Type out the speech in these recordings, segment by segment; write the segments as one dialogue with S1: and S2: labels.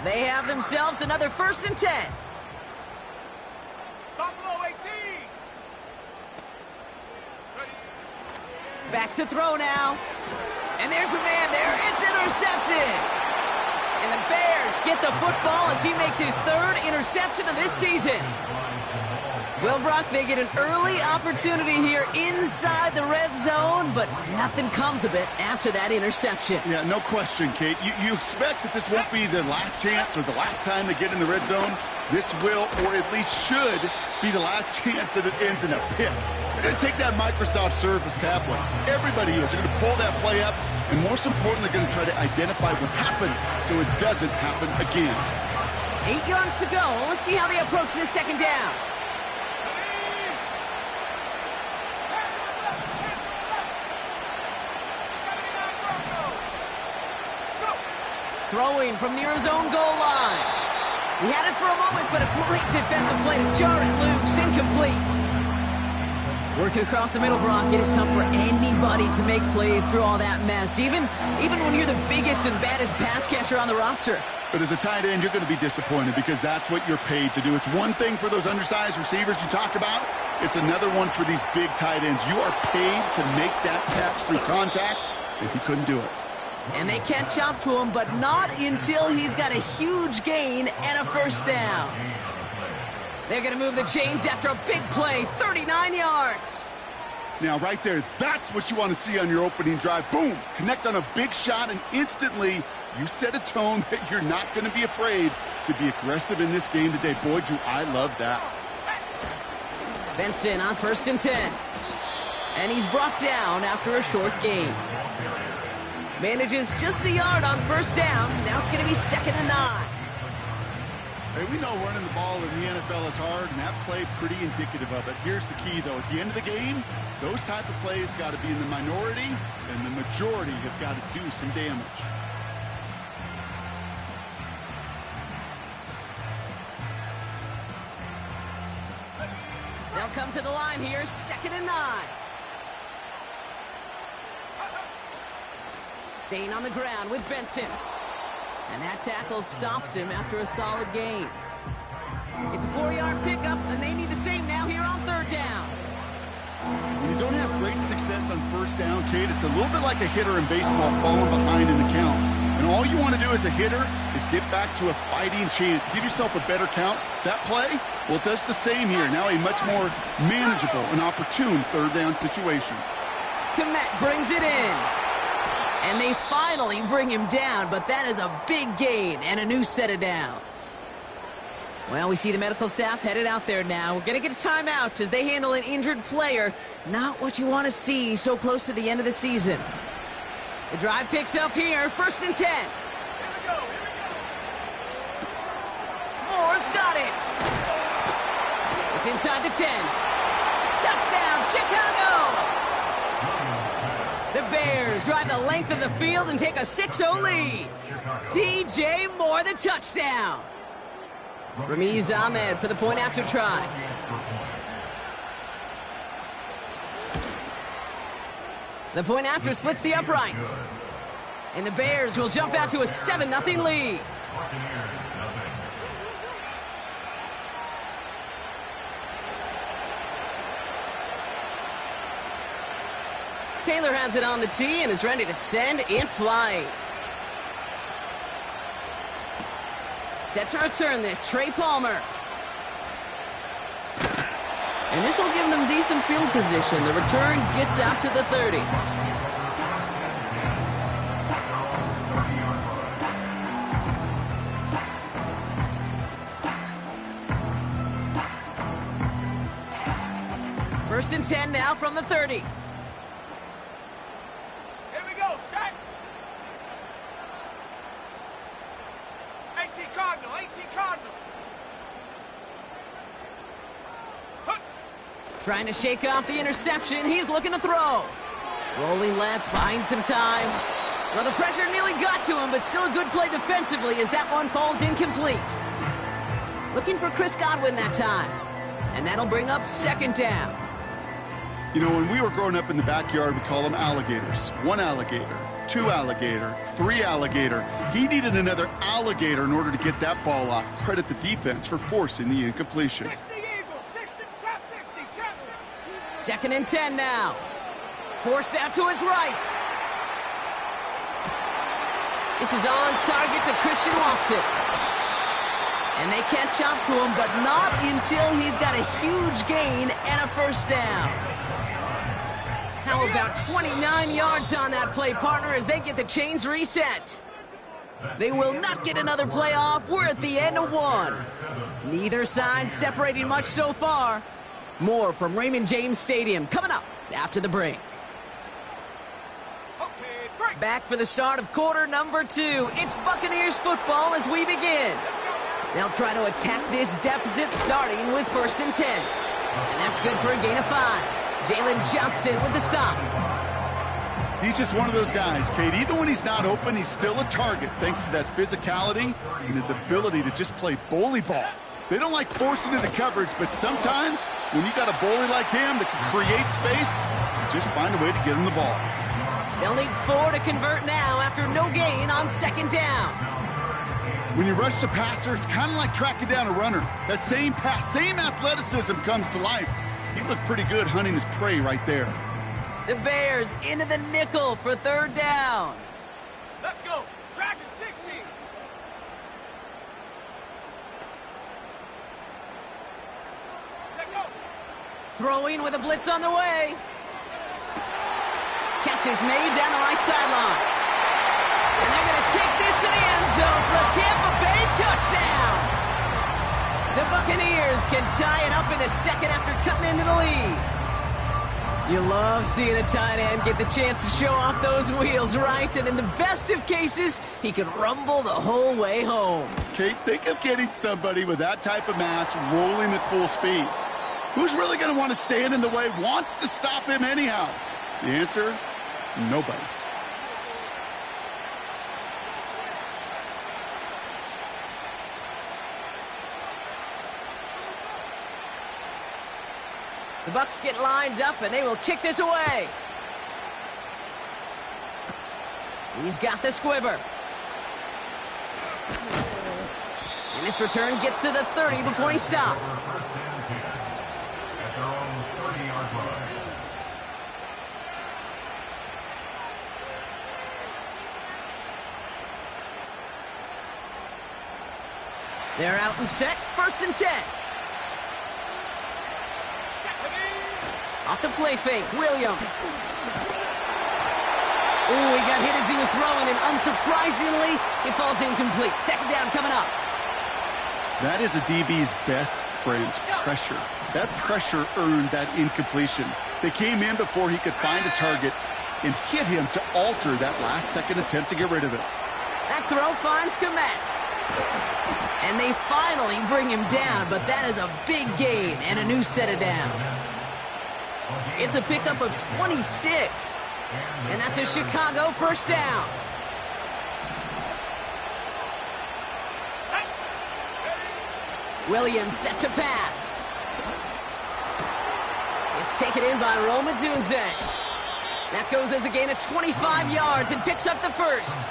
S1: They have themselves another 1st and 10.
S2: Buffalo 18.
S1: Back to throw now. And there's a man there. It's intercepted. And the Bears get the football as he makes his 3rd interception of this season. Well, Brock, they get an early opportunity here inside the red zone, but nothing comes of it after that interception.
S3: Yeah, no question, Kate. You expect that this won't be their last chance or the last time they get in the red zone. This will, or at least should, be the last chance that it ends in a pick. They're going to take that Microsoft Surface tablet. Everybody is. They're going to pull that play up, and most importantly, they're going to try to identify what happened so it doesn't happen again.
S1: 8 yards to go. Let's see how they approach this 2nd down. Throwing from near his own goal line. He had it for a moment, but a great defensive play to jar it loose. Incomplete. Working across the middle, Brock, it is tough for anybody to make plays through all that mess, even when you're the biggest and baddest pass catcher on the roster.
S3: But as a tight end, you're going to be disappointed because that's what you're paid to do. It's one thing for those undersized receivers you talk about. It's another one for these big tight ends. You are paid to make that catch through contact, and he couldn't do it.
S1: And they catch up to him, but not until he's got a huge gain and a 1st down. They're going to move the chains after a big play, 39 yards.
S3: Now, right there, that's what you want to see on your opening drive. Boom! Connect on a big shot, and instantly you set a tone that you're not going to be afraid to be aggressive in this game today. Boy, do I love that.
S1: Benson on 1st and 10. And he's brought down after a short gain. Manages just a yard on 1st down. Now it's going to be 2nd and 9.
S3: Hey, we know running the ball in the NFL is hard, and that play pretty indicative of it. Here's the key, though. At the end of the game, those type of plays got to be in the minority, and the majority have got to do some damage.
S1: They'll come to the line here, 2nd and 9. Staying on the ground with Benson. And that tackle stops him after a solid gain. It's a 4-yard pickup, and they need the same now here on 3rd down.
S3: When you don't have great success on 1st down, Kate, it's a little bit like a hitter in baseball falling behind in the count. And all you want to do as a hitter is get back to a fighting chance. Give yourself a better count. That play, well, it does the same here. Now a much more manageable and opportune 3rd down situation.
S1: Komet brings it in. And they finally bring him down, but that is a big gain and a new set of downs. Well, we see the medical staff headed out there now. We're going to get a timeout as they handle an injured player. Not what you want to see so close to the end of the season. The drive picks up here, 1st and 10.
S2: Here we go.
S1: Moore's got it. It's inside the 10. Touchdown, Chicago! The Bears drive the length of the field and take a 6-0 lead. DJ Moore, the touchdown. Ramiz Ahmed for the point after try. The point after splits the uprights. And the Bears will jump out to a 7-0 lead. Taylor has it on the tee and is ready to send in flight. Set to return this, Trey Palmer. And this will give them decent field position. The return gets out to the 30. First and 10 now from the 30. Trying to shake off the interception. He's looking to throw. Rolling left, buying some time. Well, the pressure nearly got to him, but still a good play defensively as that one falls incomplete. Looking for Chris Godwin that time. And that'll bring up 2nd down.
S3: You know, when we were growing up in the backyard, we call them alligators. One alligator, 2 alligator, 3 alligator. He needed another alligator in order to get that ball off. Credit the defense for forcing the incompletion.
S2: 60 Eagles, 60, trap 60, trap 60.
S1: 2nd and 10 now. Forced out to his right. This is on target to Christian Watson. And they catch up to him, but not until he's got a huge gain and a 1st down. How about 29 yards on that play, partner, as they get the chains reset? They will not get another play off. We're at the end of 1. Neither side separating much so far. More from Raymond James Stadium coming up after the break.
S2: Okay, break.
S1: Back for the start of quarter number 2. It's Buccaneers football as we begin. They'll try to attack this deficit starting with 1st and 10. And that's good for a gain of 5. Jalen Johnson with the stop.
S3: He's just one of those guys, Kate. Even when he's not open, he's still a target thanks to that physicality and his ability to just play bully ball. They don't like forcing into coverage, but sometimes when you got a bully like him that can create space, just find a way to get him the ball.
S1: They'll need 4 to convert now after no gain on 2nd down.
S3: When you rush the passer, it's kind of like tracking down a runner. That same pass, same athleticism comes to life. He looked pretty good hunting his prey right there.
S1: The Bears into the nickel for 3rd down.
S2: Let's go. Dragon 60. Check go.
S1: Throwing with a blitz on the way. Catch is made down the right sideline. And they're going to take this to the end zone for a Tampa Bay touchdown. The Buccaneers can tie it up in the 2nd after cutting into the lead. You love seeing a tight end get the chance to show off those wheels, right? And in the best of cases, he could rumble the whole way home.
S3: Kate, think of getting somebody with that type of mass rolling at full speed. Who's really going to want to stand in the way, wants to stop him anyhow? The answer, nobody.
S1: The Bucs get lined up, and they will kick this away. He's got the squiver. And this return gets to the 30 before he stopped. They're out and set, 1st and 10. Off the play fake, Williams. Ooh, he got hit as he was throwing, and unsurprisingly, it falls incomplete. 2nd down coming up.
S3: That is a DB's best friend, pressure. That pressure earned that incompletion. They came in before he could find a target and hit him to alter that last-second attempt to get rid of it.
S1: That throw finds Komet. And they finally bring him down, but that is a big gain and a new set of downs. It's a pickup of 26. And that's a Chicago 1st down. Williams set to pass. It's taken in by Rome Odunze. That goes as a gain of 25 yards and picks up the 1st.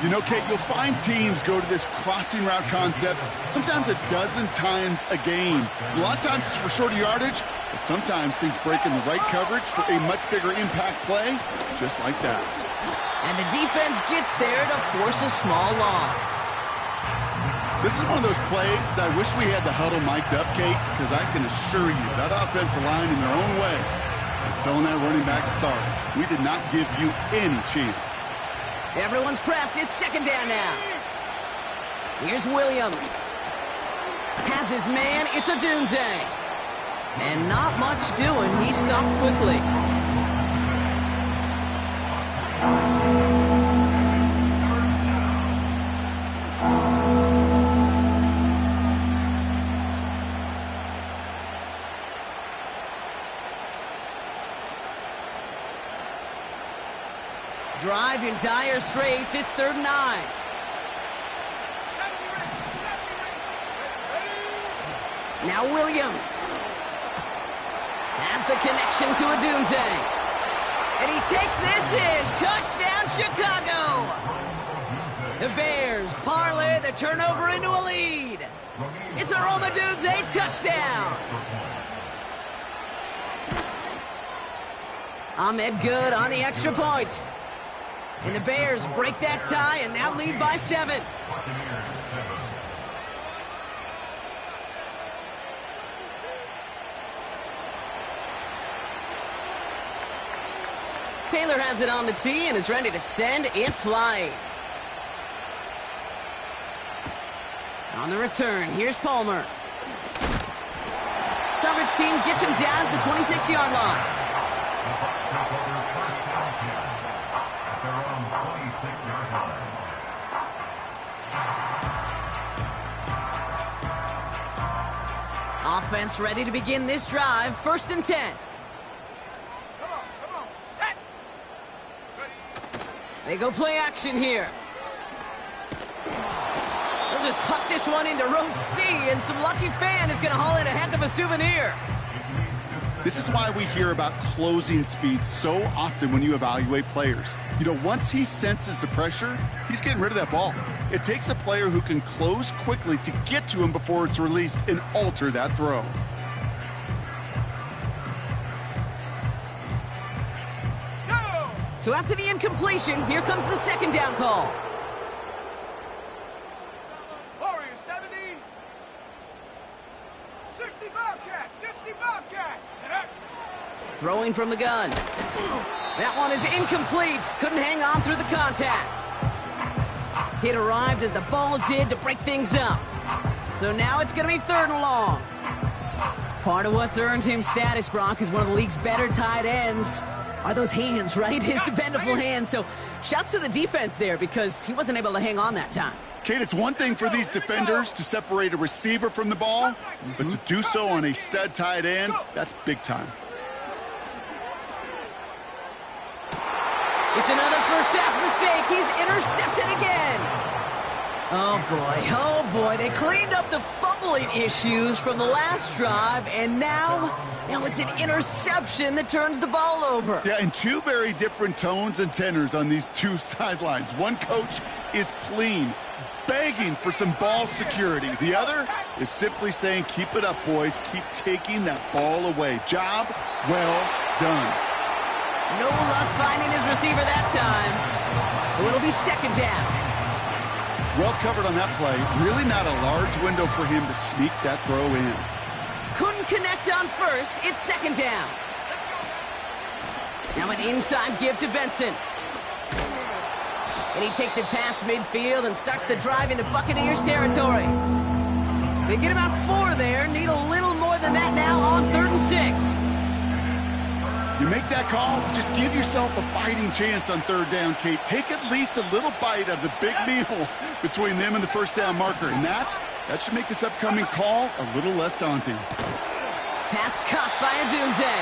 S3: You know, Kate, you'll find teams go to this crossing route concept sometimes a dozen times a game. A lot of times it's for shorter yardage, but sometimes things break in the right coverage for a much bigger impact play, just like that.
S1: And the defense gets there to force a small loss.
S3: This is one of those plays that I wish we had the huddle mic'd up, Kate, because I can assure you that offensive line in their own way is telling that running back, sorry, we did not give you any chance.
S1: Everyone's prepped. It's 2nd down now. Here's Williams. Has his man. It's Odunze. And not much doing. He stopped quickly. Drive in dire straits. It's 3rd and 9. Now Williams has the connection to Odunze. And he takes this in. Touchdown, Chicago. The Bears parlay the turnover into a lead. It's a Romadunze touchdown. Ahmed good on the extra point. And the Bears break that tie and now lead by 7. Taylor has it on the tee and is ready to send it flying. On the return, here's Palmer. Coverage team gets him down at the 26-yard line. Offense ready to begin this drive. 1st and 10.
S2: Come on, set.
S1: They go play action here. They'll just huck this one into row C, and some lucky fan is going to haul in a heck of a souvenir.
S3: This is why we hear about closing speed so often when you evaluate players. You know, once he senses the pressure, he's getting rid of that ball. It takes a player who can close quickly to get to him before it's released and alter that throw.
S2: Go!
S1: So after the incompletion, here comes the 2nd down call.
S2: Warriors 70. 60 Bobcat, 60 Bobcat.
S1: Throwing from the gun. That one is incomplete. Couldn't hang on through the contact. Hit arrived as the ball did to break things up. So now it's going to be 3rd and long. Part of what's earned him status, Brock, is one of the league's better tight ends. Are those hands, right? His dependable hands. So shouts to the defense there because he wasn't able to hang on that time.
S3: Kate, it's one thing for these defenders to separate a receiver from the ball, but to do so on a stud tight end, that's big time.
S1: It's another first half mistake. He's intercepted again. Oh boy, they cleaned up the fumbling issues from the last drive, and now it's an interception that turns the ball over.
S3: Yeah, and 2 very different tones and tenors on these 2 sidelines. One coach is pleading, begging for some ball security. The other is simply saying, keep it up, boys. Keep taking that ball away. Job well done.
S1: No luck finding his receiver that time. So it'll be 2nd down.
S3: Well covered on that play. Really not a large window for him to sneak that throw in.
S1: Couldn't connect on 1st. It's 2nd down. Now an inside give to Benson. And he takes it past midfield and starts the drive into Buccaneers territory. They get about 4 there. Need a little more than that now on 3rd and 6.
S3: You make that call to just give yourself a fighting chance on 3rd down, Kate. Take at least a little bite of the big meal between them and the 1st down marker. And that should make this upcoming call a little less daunting.
S1: Pass caught by Adunze.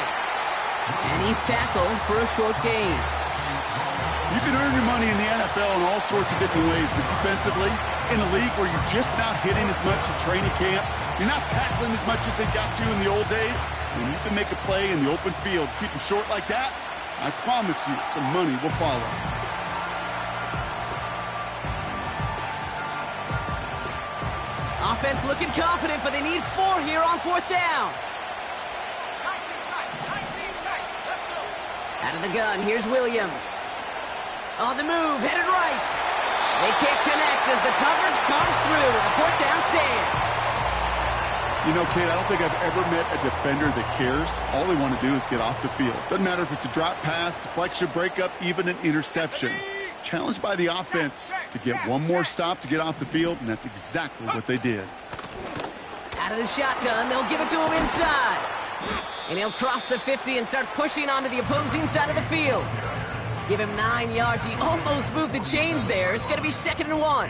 S1: And he's tackled for a short gain.
S3: You can earn your money in the NFL in all sorts of different ways, but defensively, in a league where you're just not hitting as much at training camp, you're not tackling as much as they got to in the old days, when you can make a play in the open field, keep them short like that, I promise you some money will follow.
S1: Offense looking confident, but they need 4 here on 4th down.
S2: 19 tight. Let's go.
S1: Out of the gun, here's Williams. On the move, headed right. They can't connect as the coverage comes through with a 4th down stand.
S3: You know, Kate, I don't think I've ever met a defender that cares. All they want to do is get off the field. Doesn't matter if it's a drop pass, deflection, breakup, even an interception. Challenged by the offense to get one more stop to get off the field, and that's exactly what they did.
S1: Out of the shotgun, they'll give it to him inside. And he'll cross the 50 and start pushing onto the opposing side of the field. Give him 9 yards. He almost moved the chains there. It's going to be 2nd and 1.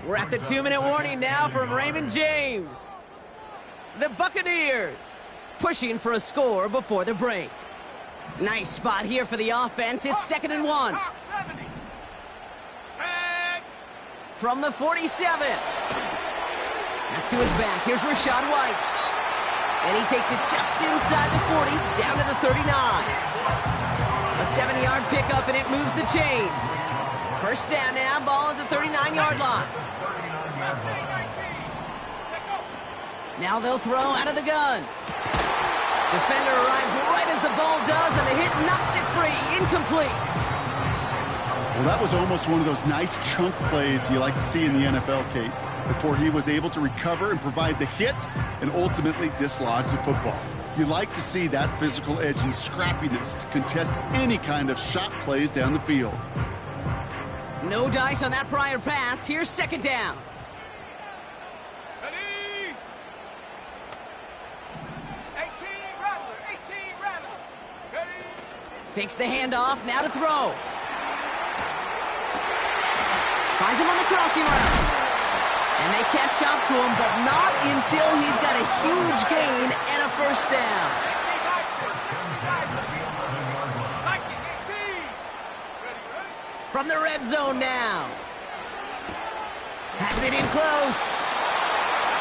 S1: We're at the 2-minute warning now from Raymond James. The Buccaneers pushing for a score before the break. Nice spot here for the offense. It's 2nd and 1. From the 47. That's to his back. Here's Rashad White. And he takes it just inside the 40, down to the 39. A 7-yard pickup, and it moves the chains. First down now, ball at the 39-yard line. Now they'll throw out of the gun. Defender arrives right as the ball does, and the hit knocks it free. Incomplete.
S3: Well, that was almost one of those nice chunk plays you like to see in the NFL, Kate, before he was able to recover and provide the hit and ultimately dislodge the football. You like to see that physical edge and scrappiness to contest any kind of shot plays down the field.
S1: No dice on that prior pass. Here's second down.
S2: Ready? 18 Rattler. Ready?
S1: Fakes the handoff, now to throw. Finds him on the crossing route. And they catch up to him, but not until he's got a huge gain and a first down. From the red zone now. Has it in close.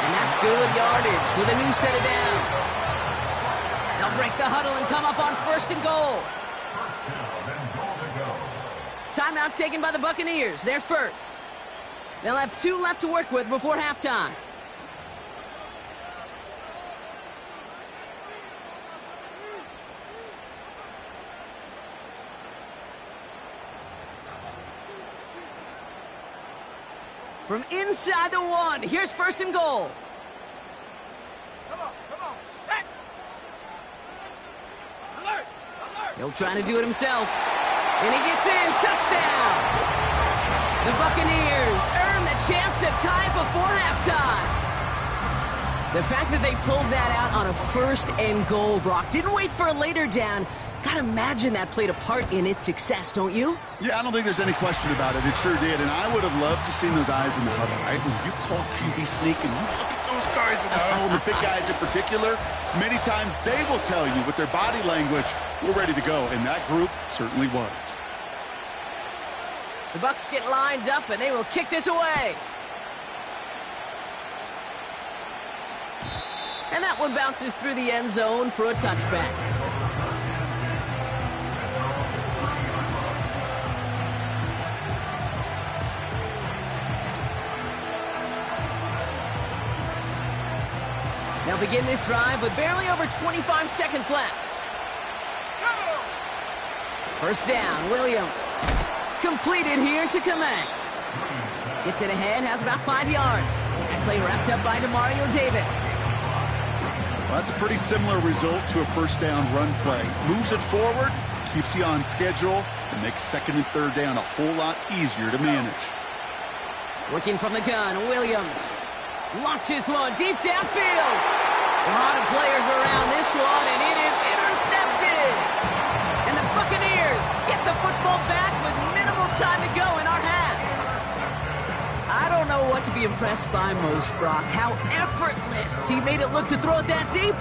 S1: And that's good yardage with a new set of downs. They'll break the huddle and come up on first and goal. Timeout taken by the Buccaneers. They're first. They'll have 2 left to work with before halftime. From inside the 1, here's first and goal.
S2: Come on, set. Alert.
S1: He'll try to do it himself. And he gets in, touchdown! The Buccaneers earn the chance to tie before halftime. The fact that they pulled that out on a first and goal, Brock, didn't wait for a later down. Gotta imagine that played a part in its success, don't you?
S3: Yeah, I don't think there's any question about it. It sure did, and I would have loved to seen those eyes in the huddle, right? When you call QB sneak and you look at those guys in the huddle, the big guys in particular, many times they will tell you with their body language, we're ready to go, and that group certainly was.
S1: The Bucs get lined up, and they will kick this away. And that one bounces through the end zone for a touchback. They'll begin this drive with barely over 25 seconds left. First down, Williams. Completed here to Komet. Gets it ahead, has about 5 yards. That play wrapped up by Demario Davis.
S3: Well, that's a pretty similar result to a first down run play. Moves it forward, keeps you on schedule, and makes second and third down a whole lot easier to manage.
S1: Working from the gun, Williams. Launches one deep downfield. A lot of players around this one, and it is intercepted. And the Buccaneers get the football back with minimal time to go in our half. I don't know what to be impressed by most, Brock. How effortless he made it look to throw it that deep,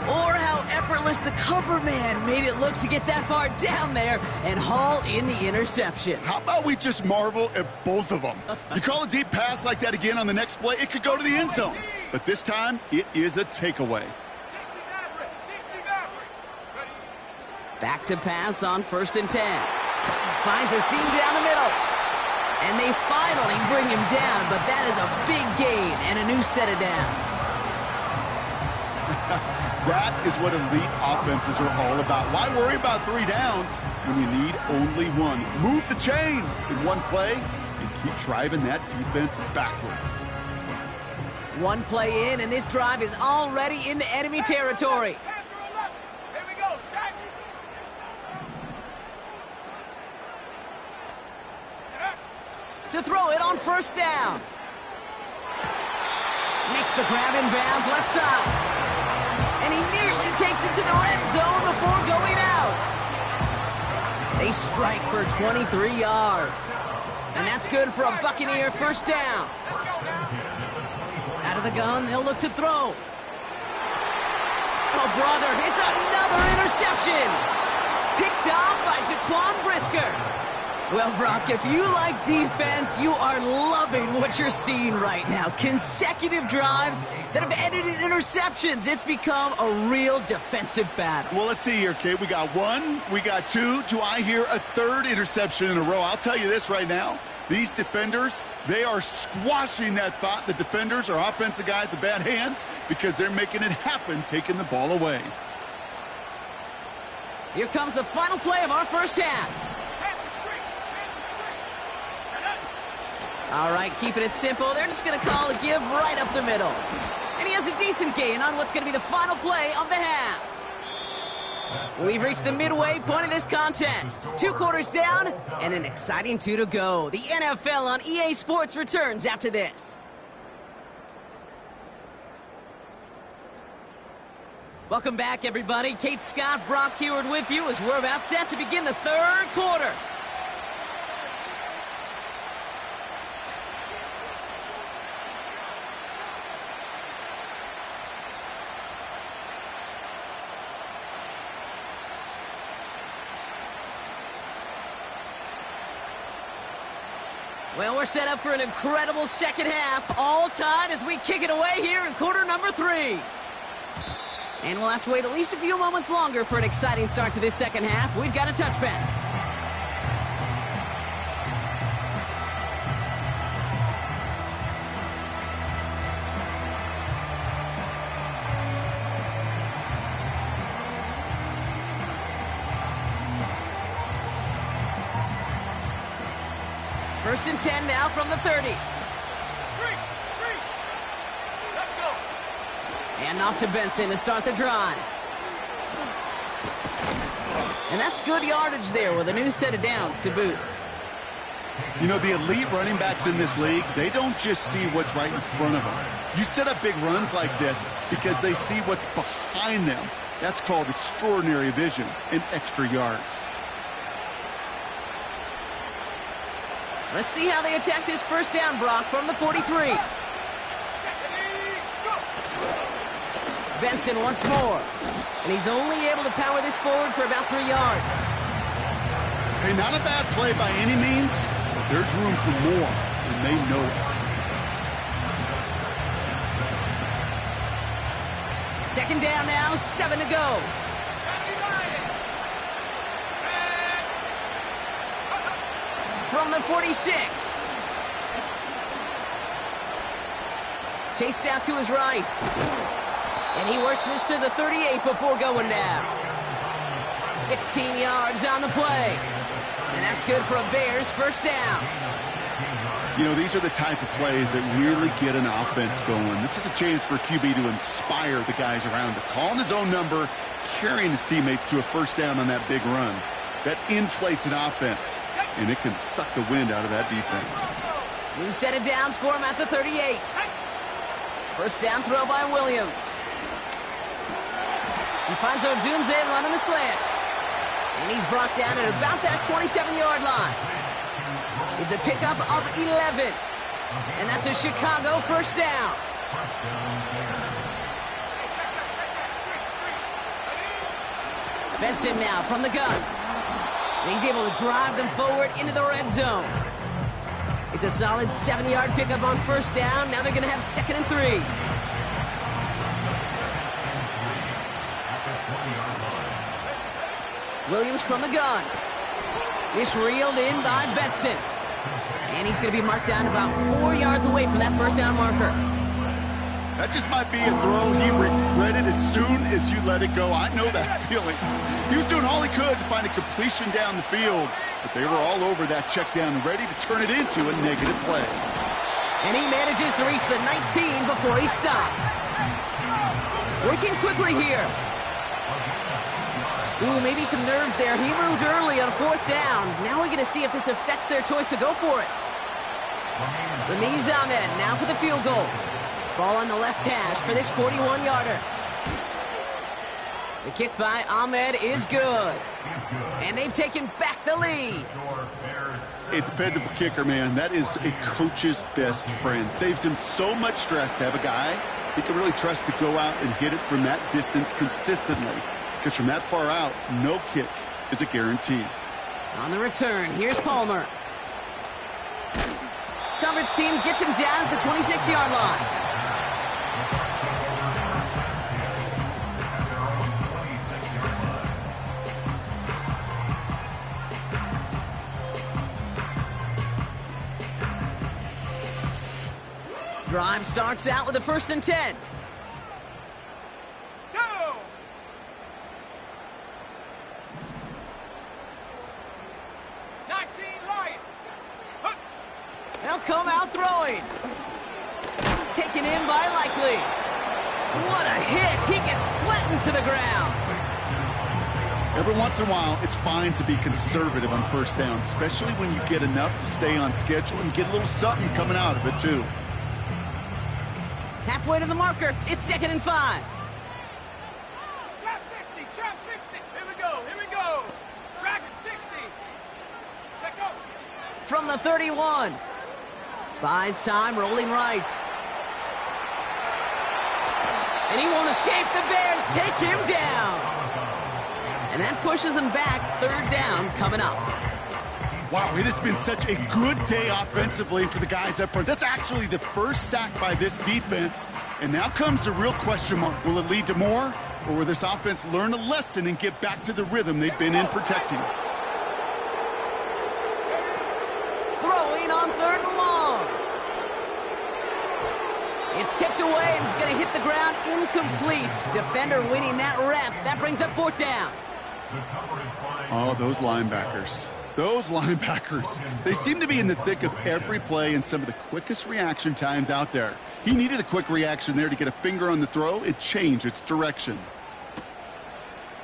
S1: or how effortless the cover man made it look to get that far down there and haul in the interception.
S3: How about we just marvel at both of them? You call a deep pass like that again on the next play, it could go to the end zone. But this time, it is a takeaway.
S1: Back to pass on first and 10. Finds a seam down the middle. And they finally bring him down, but that is a big gain and a new set of downs.
S3: That is what elite offenses are all about. Why worry about 3 downs when you need only 1? Move the chains in one play and keep driving that defense backwards.
S1: One play in, and this drive is already into enemy territory.
S2: Here we go, set.
S1: To throw it on first down. Makes the grab in bounds left side. And he nearly takes it to the red zone before going out. They strike for 23 yards. And that's good for a Buccaneer first down. Out of the gun, they'll look to throw. Oh, brother, it's another interception. Picked off by Jaquan Brisker. Well, Brock, if you like defense, you are loving what you're seeing right now. Consecutive drives that have ended in interceptions. It's become a real defensive battle.
S3: Well, let's see here, Kate. We got one, we got two. Do I hear a third interception in a row? I'll tell you this right now. These defenders, they are squashing that thought. The defenders are offensive guys with bad hands because they're making it happen, taking the ball away.
S1: Here comes the final play of our first half. All right, keeping it simple. They're just going to call a give right up the middle. And he has a decent gain on what's going to be the final play of the half. We've reached the midway point of this contest. 2 quarters down and an exciting 2 to go. The NFL on EA Sports returns after this. Welcome back, everybody. Kate Scott, Brock Heward with you as we're about set to begin the 3rd quarter. Well, we're set up for an incredible second half. All tied as we kick it away here in quarter number 3. And we'll have to wait at least a few moments longer for an exciting start to this second half. We've got a touchback. First and 10 now from the 30.
S2: Let's go.
S1: And off to Benson to start the drive. And that's good yardage there with a new set of downs to boot.
S3: You know, the elite running backs in this league, they don't just see what's right in front of them. You set up big runs like this because they see what's behind them. That's called extraordinary vision and extra yards.
S1: Let's see how they attack this first down, Brock, from the 43. Benson once more. And he's only able to power this forward for about 3 yards.
S3: Hey, not a bad play by any means. There's room for more, and they know it.
S1: Second down now, 7 to go. From the 46. Chased out to his right. And he works this to the 38 before going down. 16 yards on the play. And that's good for a Bears first down.
S3: You know, these are the type of plays that really get an offense going. This is a chance for QB to inspire the guys around him. Calling his own number, carrying his teammates to a first down on that big run. That inflates an offense, and it can suck the wind out of that defense.
S1: New set of downs for him at the 38. First down throw by Williams. He finds Odunze running the slant. And he's brought down at about that 27-yard line. It's a pickup of 11. And that's a Chicago first down. Benson now from the gun. And he's able to drive them forward into the red zone. It's a solid 7-yard pickup on first down. Now they're going to have 2nd and 3. Williams from the gun. This reeled in by Benson. And he's going to be marked down about 4 yards away from that first down marker.
S3: That just might be a throw he regretted as soon as you let it go. I know that feeling. He was doing all he could to find a completion down the field, but they were all over that check down, ready to turn it into a negative play.
S1: And he manages to reach the 19 before he stopped. Working quickly here. Ooh, maybe some nerves there. He moved early on 4th down. Now we're going to see if this affects their choice to go for it. Ramiz Ahmed now for the field goal. Ball on the left hash for this 41-yarder. The kick by Ahmed is good. And they've taken back the lead.
S3: A dependable kicker, man. That is a coach's best friend. Saves him so much stress to have a guy he can really trust to go out and hit it from that distance consistently. Because from that far out, no kick is a guarantee.
S1: On the return, here's Palmer. Coverage team gets him down at the 26-yard line. Drive starts out with a 1st and 10.
S2: Go!
S1: They'll come out throwing. Taken in by Likely. What a hit. He gets flattened to the ground.
S3: Every once in a while, it's fine to be conservative on 1st down, especially when you get enough to stay on schedule and get a little something coming out of it, too.
S1: Halfway to the marker. It's 2nd and 5.
S2: Trap 60, trap 60. Here we go. Dragon 60. Check out.
S1: From the 31. Buys time, rolling right. And he won't escape. The Bears take him down. And that pushes him back. 3rd down coming up.
S3: Wow, it has been such a good day offensively for the guys up front. That's actually the first sack by this defense. And now comes the real question mark. Will it lead to more? Or will this offense learn a lesson and get back to the rhythm they've been in protecting?
S1: Throwing on 3rd and long. It's tipped away and it's going to hit the ground incomplete. Defender winning that rep. That brings up 4th down.
S3: Oh, those linebackers. They seem to be in the thick of every play and some of the quickest reaction times out there. He needed a quick reaction there to get a finger on the throw. It changed its direction.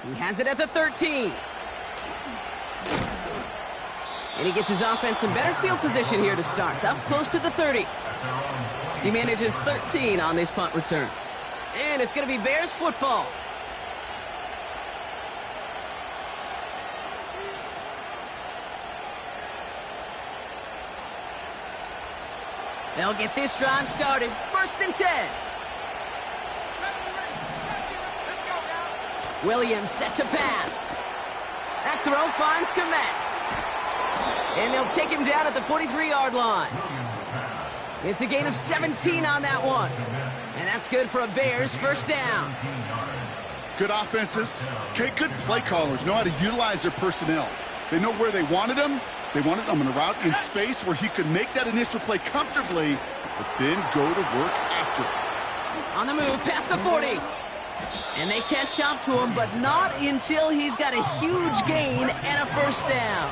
S1: He has it at the 13. And he gets his offense in better field position here to start. Up close to the 30. He manages 13 on this punt return. And it's going to be Bears football. They'll get this drive started. 1st and 10. Williams set to pass. That throw finds Komet. And they'll take him down at the 43-yard line. It's a gain of 17 on that one. And that's good for a Bears 1st down.
S3: Good offenses. Okay, good play callers know how to utilize their personnel. They know where they wanted them. They wanted him in a route in space where he could make that initial play comfortably, but then go to work after it.
S1: On the move, past the 40. And they catch up to him, but not until he's got a huge gain and a 1st down.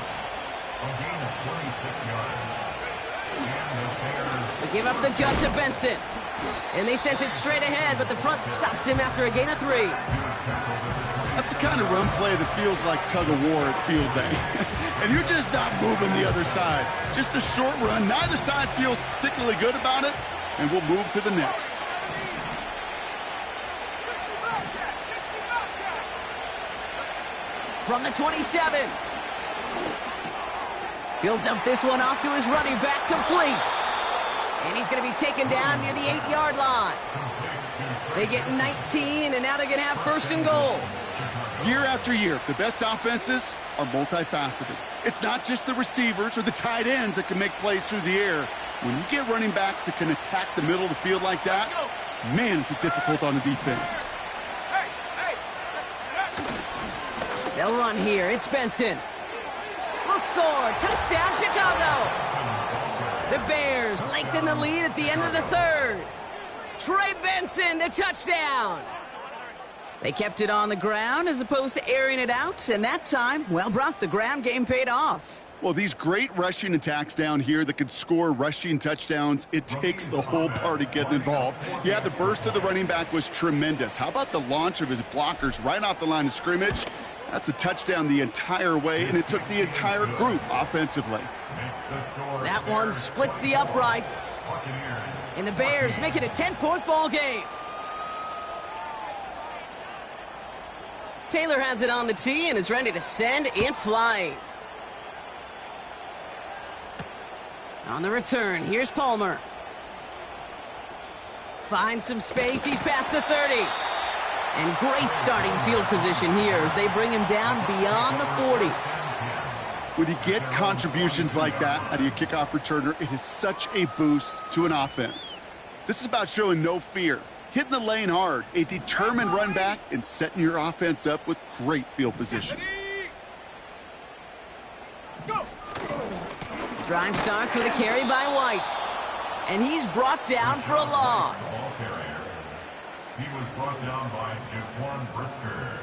S1: They give up the gut to Benson. And they sent it straight ahead, but the front stops him after a gain of 3.
S3: That's the kind of run play that feels like tug-of-war at field day. And you're just not moving the other side. Just a short run. Neither side feels particularly good about it, and we'll move to the next.
S1: From the 27. He'll dump this one off to his running back, complete. And he's going to be taken down near the 8-yard line. They get 19, and now they're going to have 1st and goal.
S3: Year after year, the best offenses are multifaceted. It's not just the receivers or the tight ends that can make plays through the air. When you get running backs that can attack the middle of the field like that, man, is it difficult on the defense.
S1: They'll run here. It's Benson. Will score. Touchdown, Chicago. The Bears lengthen the lead at the end of the 3rd. Trey Benson, the touchdown. They kept it on the ground as opposed to airing it out, and that time, well, Brock, the ground game paid off.
S3: Well, these great rushing attacks down here that could score rushing touchdowns, it takes the whole party getting involved. Yeah, the burst of the running back was tremendous. How about the launch of his blockers right off the line of scrimmage? That's a touchdown the entire way, and it took the entire group offensively.
S1: That one splits the uprights. And the Bears make it a 10-point ball game. Taylor has it on the tee and is ready to send it flying. On the return, here's Palmer. Finds some space, he's past the 30. And great starting field position here as they bring him down beyond the 40.
S3: When you get contributions like that out of your kickoff returner, it is such a boost to an offense. This is about showing no fear, hitting the lane hard, a determined run back, and setting your offense up with great field position.
S2: Go.
S1: Drive starts with a carry by White. And he's brought down for a loss.
S4: He was brought down by Jaquan Brisker.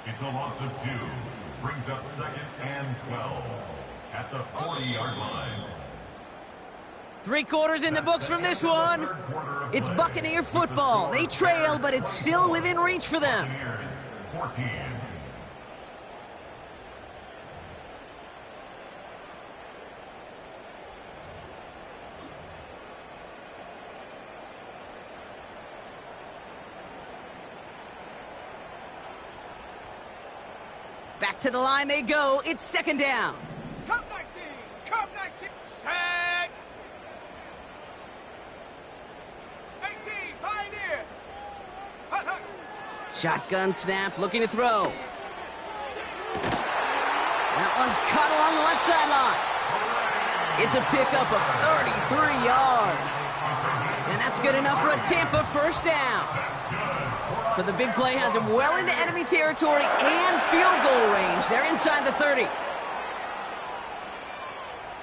S4: It's a loss of 2. Brings up 2nd and 12 at the 40-yard line.
S1: 3 quarters in the books from this one. It's Buccaneer football. They trail, but it's still within reach for them.
S4: Buccaneers 14.
S1: Back to the line they go. It's 2nd down.
S2: Come 19. Come 19. Set. 18. Pioneer. Hut, hut.
S1: Shotgun snap, looking to throw. That one's caught along the left sideline. It's a pickup of 33 yards. And that's good enough for a Tampa 1st down. So the big play has him well into enemy territory and field goal range. They're inside the 30.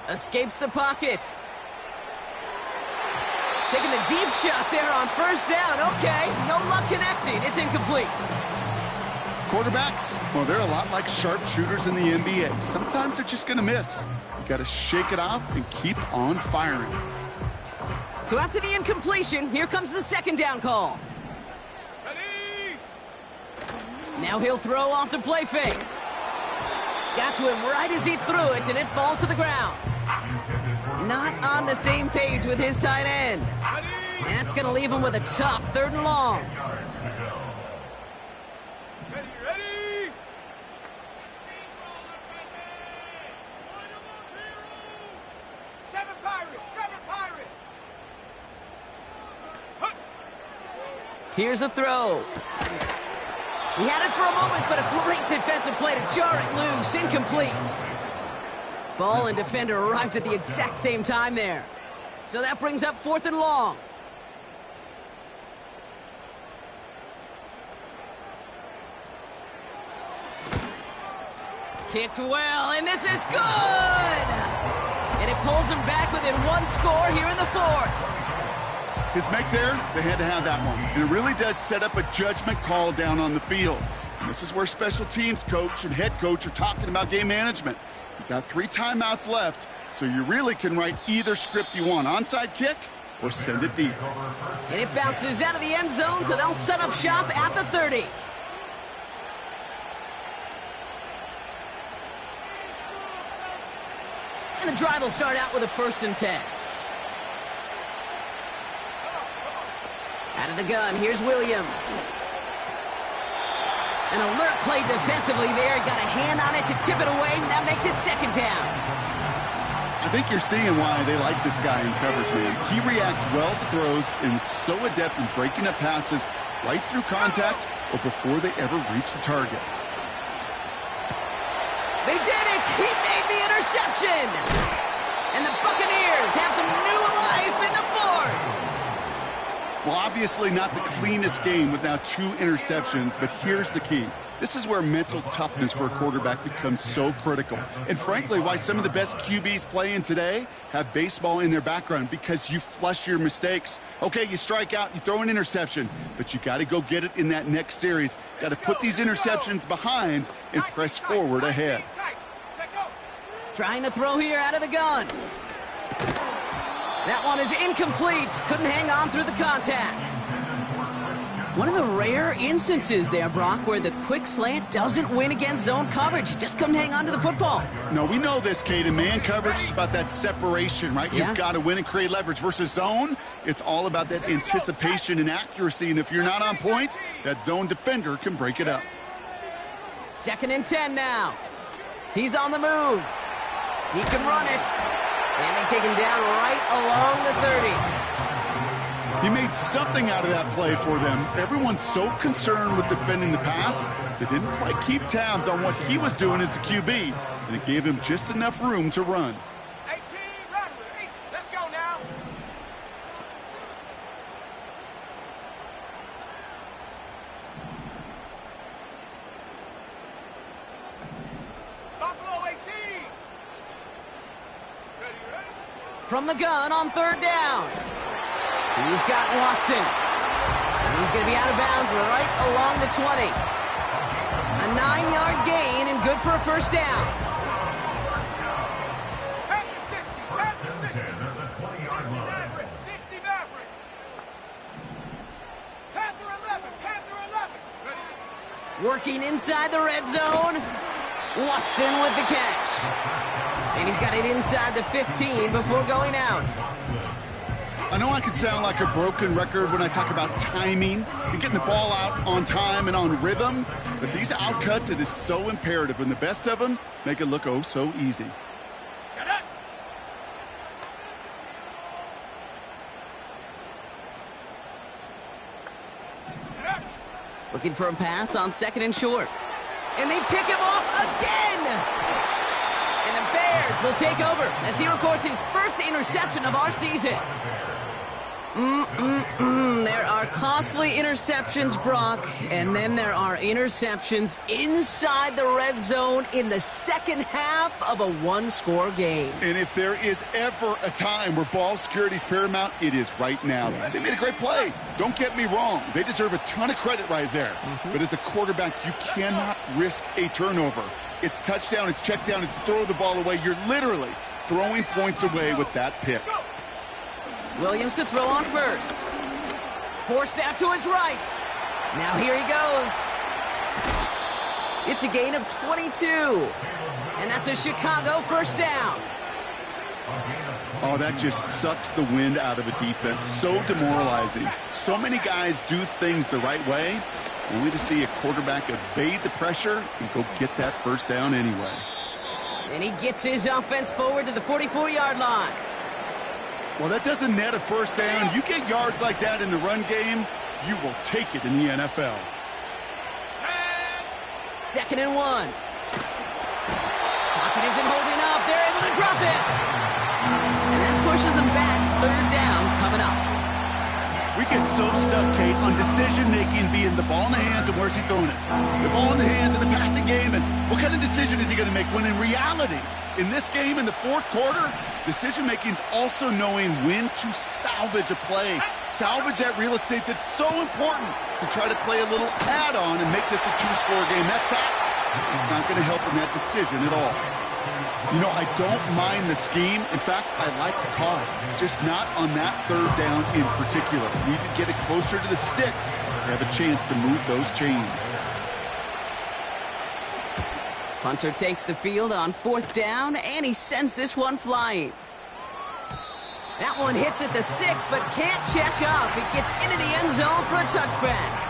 S1: Escapes the pocket. Taking a deep shot there on 1st down. Okay, no luck connecting. It's incomplete.
S3: Quarterbacks, well, they're a lot like sharpshooters in the NBA. Sometimes they're just going to miss. You got to shake it off and keep on firing.
S1: So after the incompletion, here comes the 2nd down call. Now he'll throw off the play fake. Got to him right as he threw it, and it falls to the ground. Not on the same page with his tight end. And that's going to leave him with a tough 3rd and long.
S2: Ready, ready. 7 Pirates. 7 Pirates. Hut.
S1: Here's a throw. He had it for a moment, but a great defensive play to jar it loose. Incomplete. Ball and defender arrived at the exact same time there. So that brings up 4th and long. Kicked well, and this is good! And it pulls him back within 1 score here in the 4th.
S3: His make there, they had to have that one. And it really does set up a judgment call down on the field. And this is where special teams coach and head coach are talking about game management. You got 3 timeouts left, so you really can write either script you want. Onside kick or send it deep.
S1: And it bounces out of the end zone, so they'll set up shop at the 30. And the drive will start out with a 1st and 10. Out of the gun, here's Williams. An alert play defensively there. Got a hand on it to tip it away. That makes it 2nd down.
S3: I think you're seeing why they like this guy in coverage, man. He reacts well to throws and is so adept in breaking up passes right through contact or before they ever reach the target.
S1: They did it! He made the interception! And the Buccaneers have some new life in the 4th.
S3: Well, obviously not the cleanest game with now 2 interceptions, but here's the key. This is where mental toughness for a quarterback becomes so critical. And frankly, why some of the best QBs playing today have baseball in their background, because you flush your mistakes. Okay, you strike out, you throw an interception, but you got to go get it in that next series. Got to put these interceptions behind and press forward ahead.
S1: Trying to throw here out of the gun. That one is incomplete. Couldn't hang on through the contact. One of the rare instances there, Brock, where the quick slant doesn't win against zone coverage. Just couldn't hang on to the football.
S3: No, we know this, Kate. In man coverage, it's about that separation, right?
S1: Yeah.
S3: You've got to win and create leverage. Versus zone, it's all about that anticipation and accuracy. And if you're not on point, that zone defender can break it up.
S1: 2nd and 10 now. He's on the move. He can run it. And they take him down right along the 30.
S3: He made something out of that play for them. Everyone's so concerned with defending the pass, they didn't quite keep tabs on what he was doing as a QB. and it gave him just enough room to run.
S2: 18, run with it. 18. Let's go now. Buffalo 18. Ready, ready?
S1: From the gun on third down. He's got Watson. And he's going to be out of bounds right along the 20. A 9-yard gain and good for a first down.
S2: Panther 60. Panther 60. 60 Maverick. 60 Maverick. Panther 11. Panther 11. Ready?
S1: Working inside the red zone. Watson with the catch. And he's got it inside the 15 before going out.
S3: I know I can sound like a broken record when I talk about timing and getting the ball out on time and on rhythm, but these outcuts, it is so imperative, and the best of them make it look oh so easy.
S2: Shut up. Shut up.
S1: Looking for a pass on second and short. And they pick him off again! And the Bears will take over as he records his first interception of our season. There are costly interceptions, Brock, and then there are interceptions inside the red zone in the second half of a one-score game.
S3: And if there is ever a time where ball security is paramount, it is right now. They made a great play. Don't get me wrong. They deserve a ton of credit right there. But as a quarterback, you cannot risk a turnover. It's touchdown, it's check down, it's throw the ball away. You're literally throwing points away with that pick.
S1: Williams to throw on first. Forced out to his right. Now here he goes. It's a gain of 22. And that's a Chicago first down.
S3: Oh, that just sucks the wind out of a defense. So demoralizing. So many guys do things the right way, only to see a quarterback evade the pressure and go get that first down anyway.
S1: And he gets his offense forward to the 44-yard line.
S3: Well, that doesn't net a first down. You get yards like that in the run game, you will take it in the NFL.
S1: Second and 1. Pocket isn't holding up. They're able to drop it. And that pushes them back. Third down coming up.
S3: We get so stuck, Kate, on decision-making being the ball in the hands and where's he throwing it. The ball in the hands in the passing game, and what kind of decision is he going to make? When in reality, in this game, in the fourth quarter, decision-making is also knowing when to salvage a play. Salvage that real estate that's so important to try to play a little add-on and make this a two-score game. That's it's not going to help in that decision at all. You know, I don't mind the scheme. In fact, I like the call. Just not on that third down in particular. We need to get it closer to the sticks to have a chance to move those chains.
S1: Punter takes the field on fourth down, and he sends this one flying. That one hits at the 6, but can't check up. It gets into the end zone for a touchback.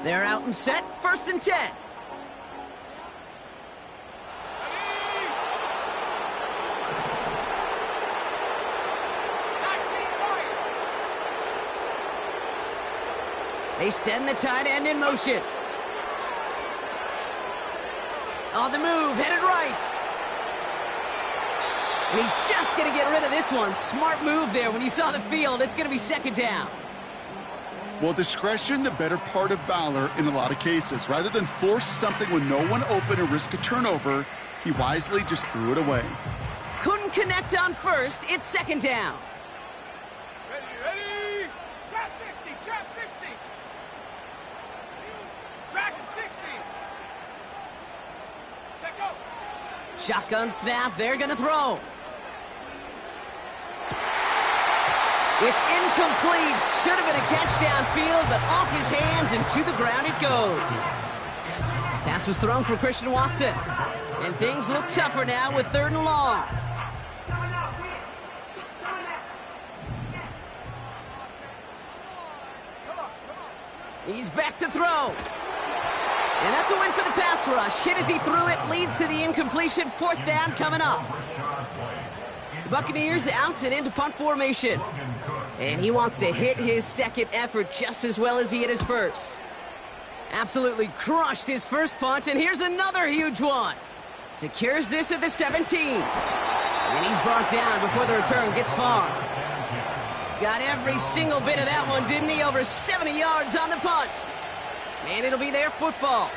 S1: They're out and set, first and 10. They send the tight end in motion. On the move, headed right. And he's just going to get rid of this one. Smart move there. When you saw the field, it's going to be second down.
S3: Well, discretion, the better part of valor in a lot of cases. Rather than force something with no one open and risk a turnover, he wisely just threw it away.
S1: Couldn't connect on first. It's second down.
S2: Ready, ready. Trap 60, trap 60. Dragon 60. Check go.
S1: Shotgun snap. They're going to throw. It's incomplete. Should have been a catch downfield, but off his hands and to the ground it goes. Pass was thrown for Christian Watson. And things look tougher now with third and long. He's back to throw. And that's a win for the pass rush. Hit as he threw it, leads to the incompletion. Fourth down coming up. The Buccaneers out and into punt formation. And he wants to hit his second effort just as well as he hit his first. Absolutely crushed his first punch, and here's another huge one. Secures this at the 17. And he's brought down before the return gets far. Got every single bit of that one, didn't he? Over 70 yards on the punt. And it'll be their football.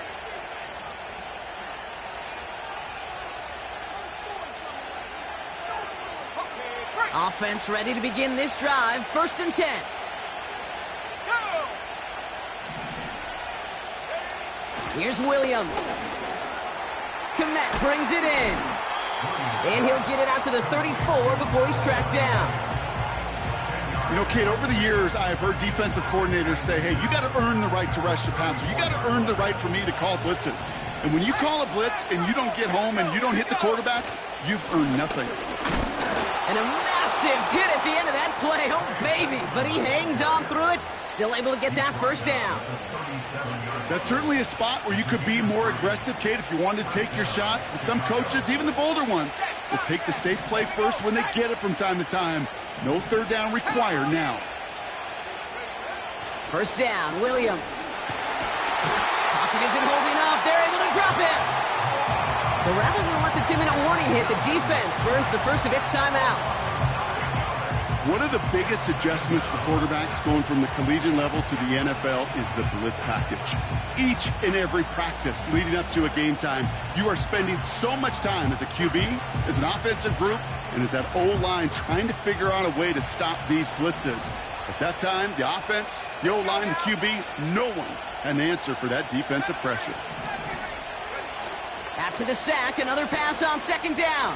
S1: Offense ready to begin this drive. 1st and 10. Here's Williams. Komet brings it in. And he'll get it out to the 34 before he's tracked down.
S3: You know, Kate, over the years, I've heard defensive coordinators say, hey, you got to earn the right to rush the passer. You got to earn the right for me to call blitzes. And when you call a blitz and you don't get home and you don't hit the quarterback, you've earned nothing.
S1: And a massive hit at the end of that play. Oh, baby. But he hangs on through it. Still able to get that first down.
S3: That's certainly a spot where you could be more aggressive, Kate, if you wanted to take your shots. But some coaches, even the bolder ones, will take the safe play first when they get it from time to time. No 3rd down required now.
S1: 1st down, Williams. Pocket isn't holding up. They're able to drop him. So rather than let the 2-minute warning hit, the defense burns the first of its timeouts.
S3: One of the biggest adjustments for quarterbacks going from the collegiate level to the NFL is the blitz package. Each and every practice leading up to a game time, you are spending so much time as a QB, as an offensive group, and as that O-line trying to figure out a way to stop these blitzes. At that time, the offense, the O-line, the QB, no one had an answer for that defensive pressure.
S1: After the sack, another pass on 2nd down.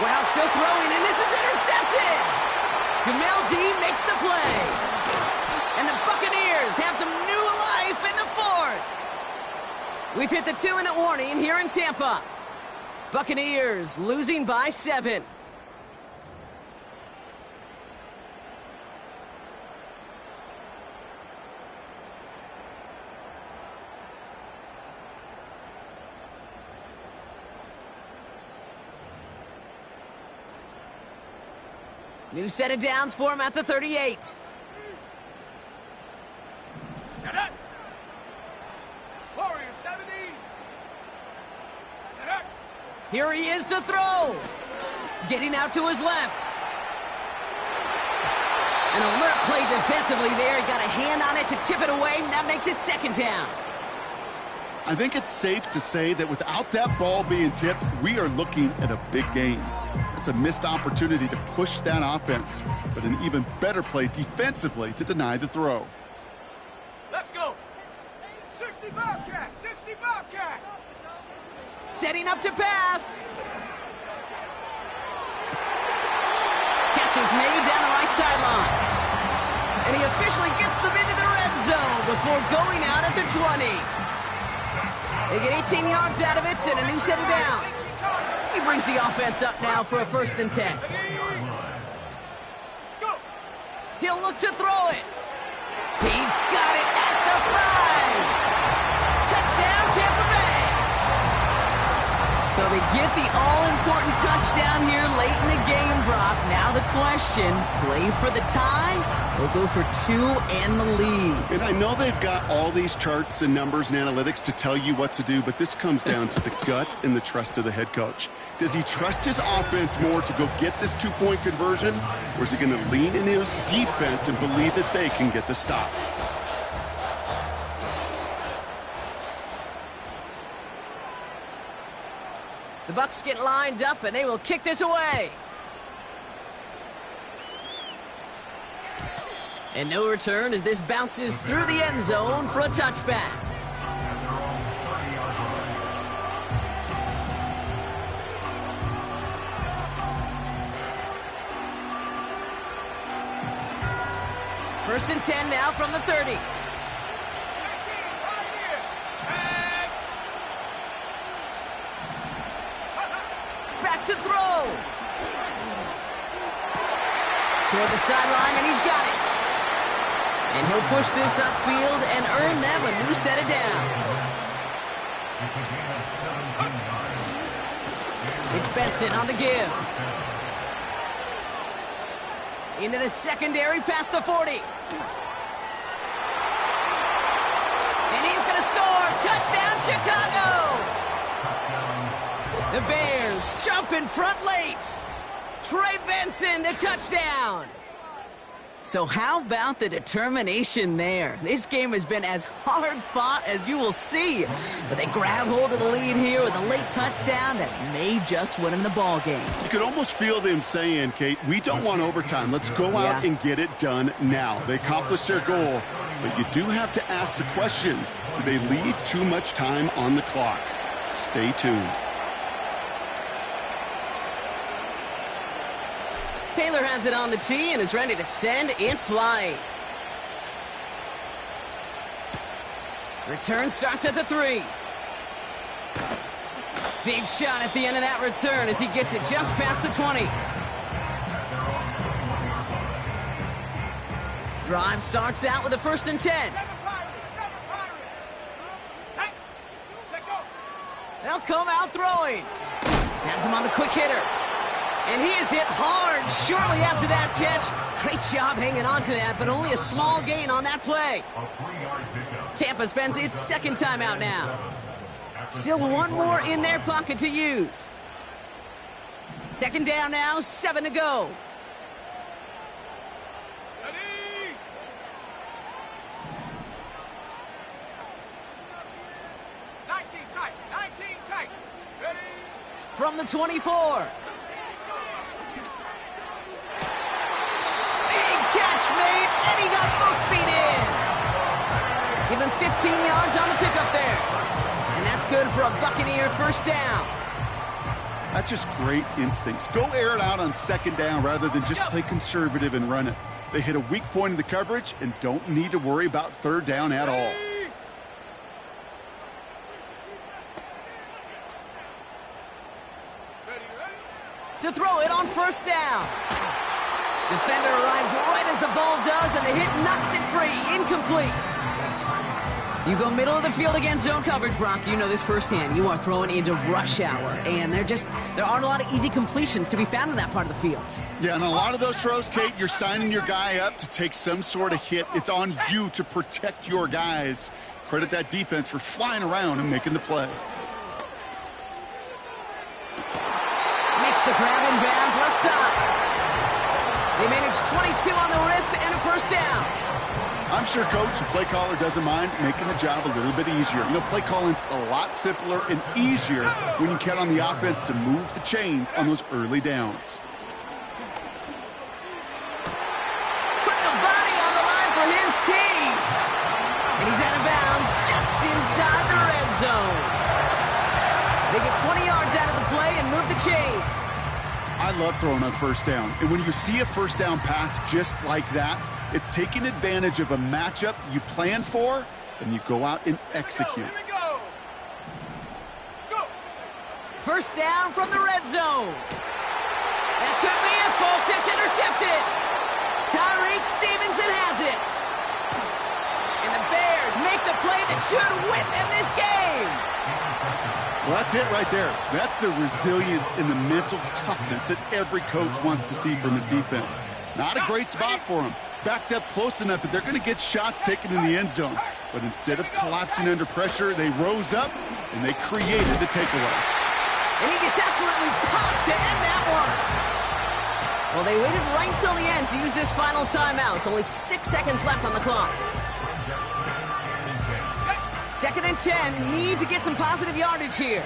S1: Well, still throwing, and this is intercepted. Jamel Dean makes the play. And the Buccaneers have some new life in the 4th. We've hit the 2-minute warning here in Tampa. Buccaneers losing by 7. New set of downs for him at the 38.
S2: Set up. Warrior 70. Set up.
S1: Here he is to throw. Getting out to his left. An alert play defensively there. He got a hand on it to tip it away. And that makes it 2nd down.
S3: I think it's safe to say that without that ball being tipped, we are looking at a big game. It's a missed opportunity to push that offense, but an even better play defensively to deny the throw.
S2: Let's go. 60 Bobcat, 60 Bobcat.
S1: Setting up to pass. Catch is made down the right sideline. And he officially gets them into the red zone before going out at the 20. They get 18 yards out of it and a new set of downs. He brings the offense up now for a 1st and 10. He'll look to throw it. He's got it at the 5. Touchdown, Tampa Bay. So they get the all-important touchdown here late in the game, Brock. Now the question, play for the tie or go for 2 and the lead?
S3: And I know they've got all these charts and numbers and analytics to tell you what to do, but this comes down to the gut and the trust of the head coach. Does he trust his offense more to go get this 2-point conversion, or is he going to lean in his defense and believe that they can get the stop?
S1: The Bucs get lined up, and they will kick this away. And no return as this bounces through the end zone for a touchback. First and 10 now from the 30. Back to throw. Toward the sideline, and he's got it. And he'll push this upfield and earn them a new set of downs. It's Benson on the give. Into the secondary past the 40. And he's going to score. Touchdown, Chicago. The Bears jump in front late. Trey Benson, the touchdown. So how about the determination there? This game has been as hard fought as you will see. But they grab hold of the lead here with a late touchdown that may just win them the ball game.
S3: You could almost feel them saying, Kate, we don't want overtime. Let's go out and get it done now. They accomplished their goal, but you do have to ask the question, do they leave too much time on the clock? Stay tuned.
S1: Taylor has it on the tee and is ready to send in flight. Return starts at the 3. Big shot at the end of that return as he gets it just past the 20. Drive starts out with a 1st and 10. They'll come out throwing. Has him on the quick hitter. And he is hit hard shortly after that catch. Great job hanging on to that, but only a small gain on that play. Tampa spends its 2nd timeout now. Still one more in their pocket to use. 2nd down now, 7 to go.
S2: Ready? 19 tight, 19 tight. Ready?
S1: From the 24. Catch made, and he got both feet in. Give him 15 yards on the pickup there. And that's good for a Buccaneer 1st down.
S3: That's just great instincts. Go air it out on 2nd down rather than just play conservative and run it. They hit a weak point in the coverage and don't need to worry about 3rd down at all.
S1: To throw it on 1st down. Defender arrives right as the ball does, and the hit knocks it free. Incomplete. You go middle of the field against zone coverage, Brock. You know this firsthand. You are throwing into rush hour, and there aren't a lot of easy completions to be found in that part of the field.
S3: Yeah, and a lot of those throws, Kate, you're signing your guy up to take some sort of hit. It's on you to protect your guys. Credit that defense for flying around and making the play.
S1: Makes the grab in bounds left side. They manage 22 on the rip and a 1st down.
S3: I'm sure coach and play caller doesn't mind making the job a little bit easier. You know, play calling's a lot simpler and easier when you count on the offense to move the chains on those early downs.
S1: Put the body on the line for his team. And he's out of bounds just inside the red zone. They get 20 yards out of the play and move the chains.
S3: I love throwing on 1st down. And when you see a 1st down pass just like that, it's taking advantage of a matchup you plan for, and you go out and execute.
S2: Here we go. Go.
S1: 1st down from the red zone. That could be it, folks. It's intercepted. Tyreek Stevenson has it. And the Bears make the play that should win them this game.
S3: Well, that's it right there. That's the resilience and the mental toughness that every coach wants to see from his defense. Not a great spot for him. Backed up close enough that they're going to get shots taken in the end zone. But instead of collapsing under pressure, they rose up and they created the takeaway.
S1: And he gets absolutely popped to end that one. Well, they waited right until the end to use this final timeout. Only 6 seconds left on the clock. 2nd and 10. Need to get some positive yardage here.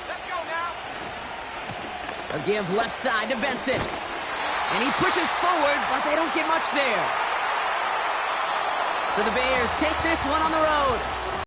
S2: Let's go now.
S1: A give left side to Benson. And he pushes forward, but they don't get much there. So the Bears take this one on the road.